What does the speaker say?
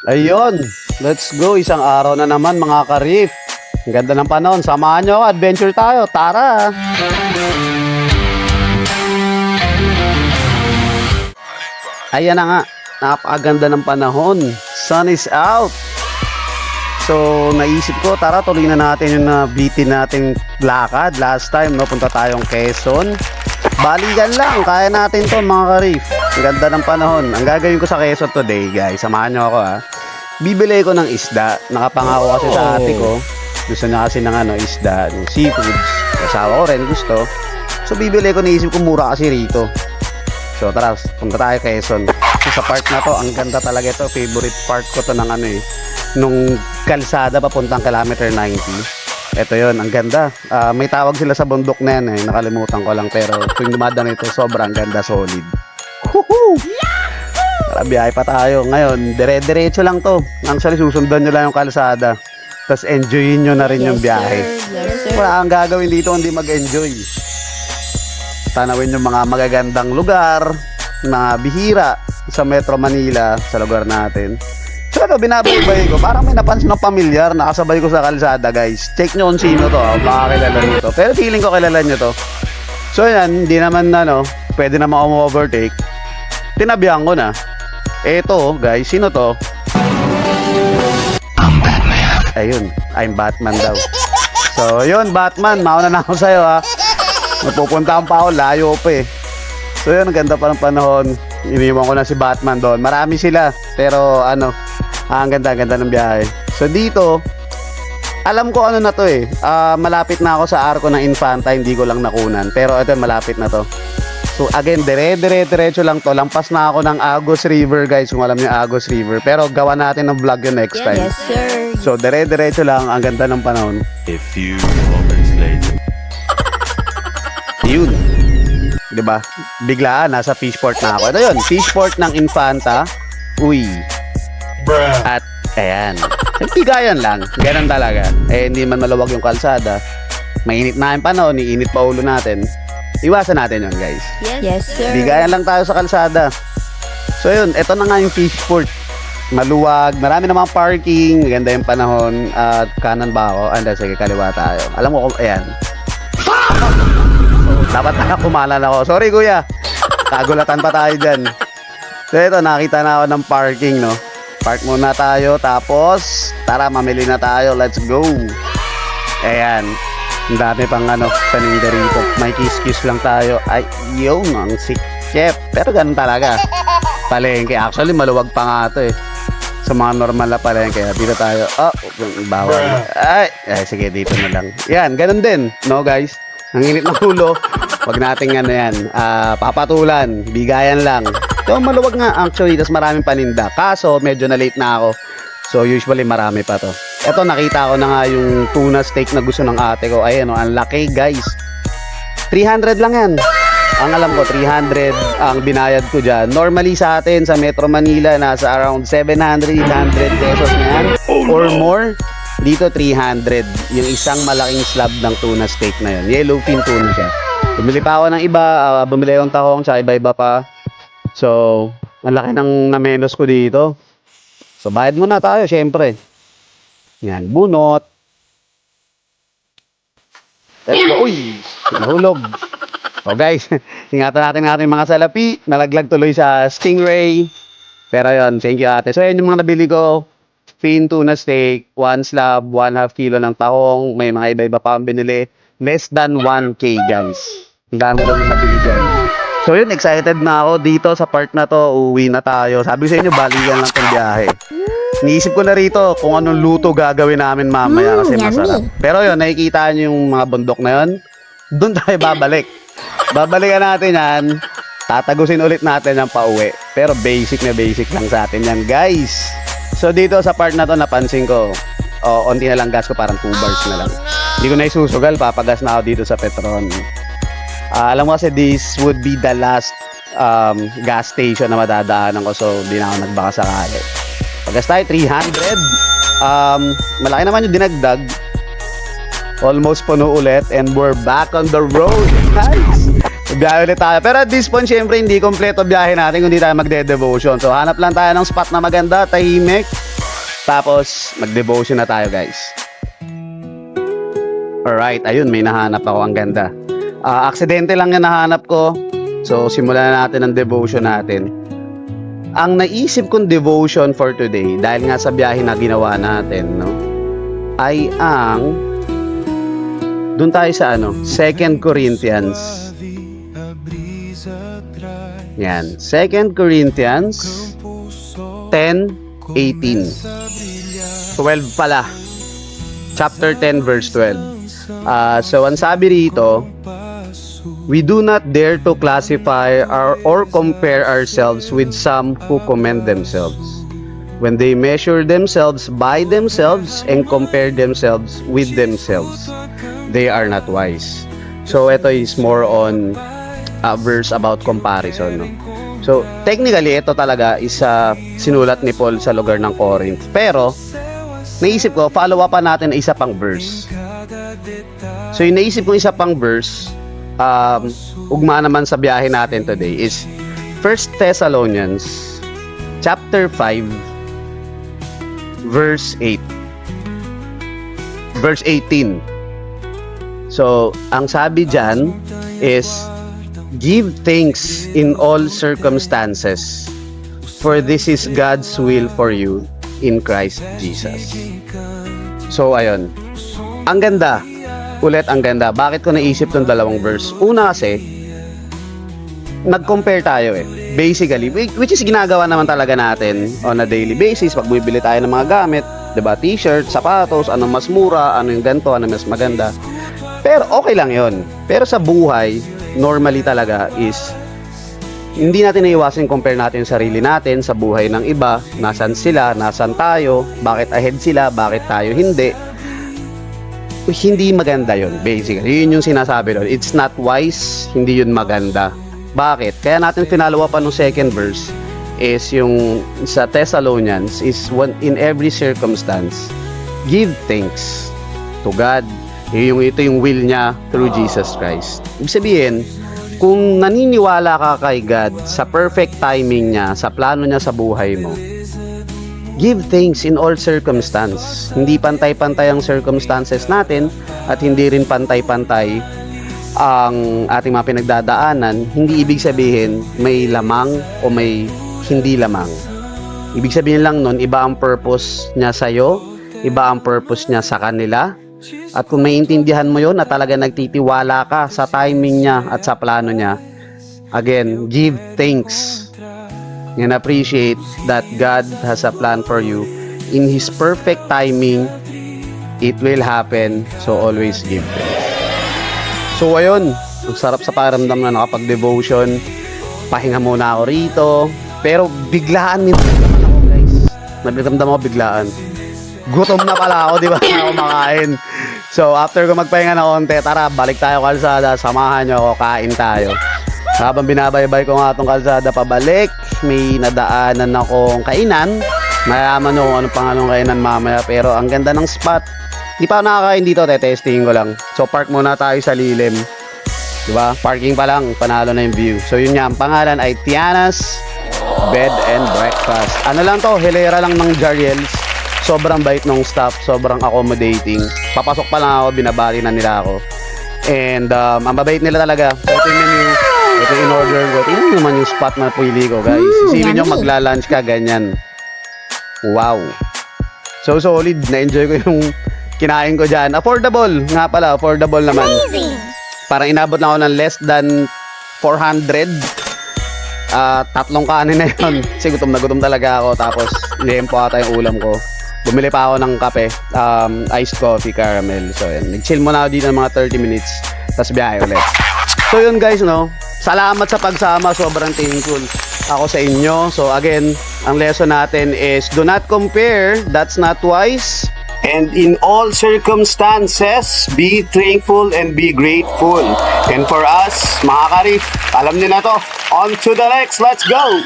Ayun, let's go. Isang araw na naman mga karif. Ang ganda ng panahon. Samahan nyo ako. Adventure tayo. Tara! Ayan na nga. Napakaganda ng panahon. Sun is out. So, naisip ko, tara tuloy na natin yung nabitin nating lakad. Last time, no, punta tayong Quezon. Balikan lang. Kaya natin to mga karif. Ang ganda ng panahon. Ang gagawin ko sa Quezon today, guys. Samahan nyo ako, ha. Bibili ko ng isda. Nakapangako kasi sa ate ko. Gusto niya kasi ng isda, ng seafoods. Asawa ko rin gusto. So bibili ko, naisip ko mura kasi rito. So tara, punta tayo Quezon. So, sa part na to, ang ganda talaga ito. Favorite part ko to ng nung kalsada papuntang kilometer 90. Ito yon, ang ganda. May tawag sila sa bundok na yan, nakalimutan ko lang. Pero kung dumadaan ito, sobrang ganda, solid. Woohoo! Tara, biyahe pa tayo. Ngayon, dire-diretso lang to. Actually, susundan nyo lang yung kalsada. Tapos enjoyin nyo na rin yung biyahe. Wala kang gagawin dito hindi mag-enjoy. Tanawin yung mga magagandang lugar, mga bihira sa Metro Manila, sa lugar natin. So ito, binabaybay ko. Parang may napansin ng pamilyar, nakasabay ko sa kalsada, guys. Check nyo kung sino to, makakilala nyo to. Pero feeling ko kilala nyo to. So yan, hindi naman pwede naman ako overtake. Tinabihan ko na. Eto, guys, sino to? I'm Batman. Ayun, I'm Batman daw. So, yun, Batman, mauna na ako sa'yo, ha. Napupuntahan pa ako, layo pa eh. So, yun, ang ganda pa ng panahon. Iniwan ko na si Batman doon. Marami sila, pero ang ganda-ganda ng biyahe. So, dito, alam ko na to eh. Malapit na ako sa arko ng Infanta, hindi ko lang nakunan. Pero ito, malapit na to. So again, diretso lang to. Lampas na ako ng Agos River, guys, kung alam niyo Agos River. Pero gawa natin ng vlog yun next time. Yes, sir. So diretso lang, ang ganda ng panahon. A few moments later. Yun. 'Di ba? Biglaan nasa fishport na ako. Ito 'yun, fishport ng Infanta. Uy. Bruh. At ayan. Bigayan lang. Ganun talaga. Hindi man maluwag yung kalsada. Mainit na yung panahon, iinit pa ulo natin. Iwasan natin yun, guys. Yes, sir. Bigayan lang tayo sa kalsada. So yun, eto na nga yung fishport. Maluwag, marami namang parking, maganda yung panahon. At kanan ba ako? Sige, kaliwa tayo. Alam mo, ayan. So, dapat nakakumalan ako. Sorry, kuya. Kagulatan pa tayo dyan. So ito, nakita na ako ng parking, no? Park muna tayo, tapos tara, mamili na tayo. Let's go. Ayan. Ang dami pang paninda rito. May kiss-kiss lang tayo. Ay, yung ang sikip. Pero ganun talaga. Palengke. Actually, maluwag pa nga ito eh. Sa mga normal na palengke. Dito tayo. Oh, bawal. Ay, sige, dito na lang. Yan, ganun din. No, guys? Ang init ng ulo. Wag nating yan. Papatulan. Bigayan lang. So, maluwag nga actually. Tapos maraming paninda. Kaso, medyo na late na ako. So, usually marami pa to. Eto, nakita ko na nga yung tuna steak na gusto ng ate ko. Ayan, ang laki, guys. 300 lang yan. Ang alam ko, 300 ang binayad ko dyan. Normally sa atin, sa Metro Manila, nasa around 700, 800 pesos na yan. Or more. Dito, 300. Yung isang malaking slab ng tuna steak na yun. Yellowfin tuna siya. Bumili pa ako ng iba. Bumili akong tahong, tsaka iba-iba pa. So, ang laki ng namenos ko dito. So, bayad muna tayo, syempre. Yan, bunot. Let's go. Uy, nahulog. So guys, ingatan natin mga salapi. Nalaglag tuloy sa Stingray. Pero yon, thank you ate. So yan yung mga nabili ko. Fin tuna steak, 1 slab, 1/2 kilo ng tahong. May mga iba-iba pa ang binili. Less than 1K, guys. Ang dami daw yung nabili dyan. So yun, excited na ako dito sa part na to. Uwi na tayo. Sabi sa inyo, balikan lang tong biyahe. Niisip ko na rito kung anong luto gagawin namin mamaya kasi masarap. Pero yun, nakikita nyo yung mga bundok na yun. Doon tayo babalik. Babalikan natin yan. Tatagusin ulit natin yung pauwi. Pero basic na basic lang sa atin yan, guys. So dito sa part na to, napansin ko, onti na lang gas ko, parang 2 bars na lang. Hindi ko na isusugal, papagas na ako dito sa Petron. Alam mo kasi this would be the last gas station na madadaanan ko. So di na ako nagbaka sakali. Pagas tayo, 300. Malaki naman yung dinagdag. Almost puno ulit. And we're back on the road. Nice! Biyahe ulit tayo. Pero at this point, syempre, hindi kompleto biyahe natin kung hindi tayo magde-devotion. So, hanap lang tayo ng spot na maganda, tahimik. Tapos, mag-devotion na tayo, guys. Alright, ayun, may nahanap ako. Ang ganda. Aksidente lang yung nahanap ko. So, simulan na natin ang devotion natin. Ang naisip kong devotion for today, dahil nga sa biyahe na ginawa natin, no, ay ang, dun tayo sa 2 Corinthians. Yan, 2 Corinthians 10:18. 12 pala. Chapter 10 verse 12. So ang sabi rito, we do not dare to classify or compare ourselves with some who commend themselves. When they measure themselves by themselves and compare themselves with themselves, they are not wise. So ito is more on a verse about comparison, no? So technically ito talaga is sinulat ni Paul sa lugar ng Corinth. Pero naisip ko, follow up pa natin na isa pang verse. So yung naisip ko isa pang verse, ugma naman sa biyahe natin today is 1 Thessalonians chapter 5 verse 8. Verse 18. So ang sabi dyan is, give thanks in all circumstances, for this is God's will for you in Christ Jesus. So ayun, ang ganda. Ulit ang ganda. Bakit ko naisip tong dalawang verse? Una kasi, nag-compare tayo basically, which is ginagawa naman talaga natin on a daily basis. Pag bumibili tayo ng mga gamit, diba, t-shirt, sapatos, anong mas mura, ano yung ganito, ano mas maganda. Pero okay lang yon. Pero sa buhay, normally talaga is hindi natin naiwasan compare natin yung sarili natin sa buhay ng iba. Nasaan sila, nasaan tayo, bakit ahead sila, bakit tayo hindi. Hindi maganda yon, basically. Yun yung sinasabi doon. It's not wise, hindi yun maganda. Bakit? Kaya natin finalo pa nung second verse is yung sa Thessalonians is in every circumstance, give thanks to God. Ito yung will niya through Jesus Christ. Ibig sabihin, kung naniniwala ka kay God sa perfect timing niya, sa plano niya sa buhay mo, give thanks in all circumstance. Hindi pantay-pantay ang circumstances natin at hindi rin pantay-pantay ang ating mga pinagdadaanan. Hindi ibig sabihin may lamang o may hindi lamang. Ibig sabihin lang nun, iba ang purpose niya sa'yo, iba ang purpose niya sa kanila. At kung maintindihan mo yun at talaga nagtitiwala ka sa timing niya at sa plano niya, again, give thanks and appreciate that God has a plan for you. In His perfect timing, it will happen. So always give thanks. So ayun, ang sarap sa pakiramdam na nakapag-devotion. Pahinga muna ako rito. Pero biglaan nito ako, guys. Nagramdam ako biglaan. Gutom na pala ako, di ba? Ako makain. So, after ko magpahinga na konti, tara, balik tayo kalsada. Samahan nyo ako, kain tayo. Habang binabaybay ko nga itong kalsada pabalik, may nadaanan akong kainan. Mayaman nyo kung anong pangalong kainan mamaya. Pero ang ganda ng spot. Di pa ako nakakain dito, testingin ko lang. So, park muna tayo sa lilim. Diba? Parking pa lang, panalo na yung view. So, yun nga, ang pangalan ay Tiana's Bed and Breakfast. Ano lang to, hilera lang ng Jariels. Sobrang bait ng staff, sobrang accommodating. Papasok pa lang ako, binabati na nila ako. And ang mabait nila talaga. So ito yung menu, ito yung in-order ko. Tingnan naman yung spot na pili ko, guys. Isipin nyo, magla-lunch ka, ganyan. Wow. So solid, na-enjoy ko yung kinain ko dyan. Affordable, nga pala, affordable naman. Parang inabot na ako ng less than 400. Tatlong kanin na yun. Kasi gutom na gutom talaga ako. Tapos, liempo ata yung ulam ko. Bumili pa ako ng kape, iced coffee, caramel. So, yan. Nag-chill muna ako dito ng mga 30 minutes. Tapos biyahe ulit. So, yun guys, no? Salamat sa pagsama. Sobrang thankful ako sa inyo. So, again, ang lesson natin is do not compare. That's not wise. And in all circumstances, be thankful and be grateful. And for us, mga karif, alam niyo na to. On to the next. Let's go!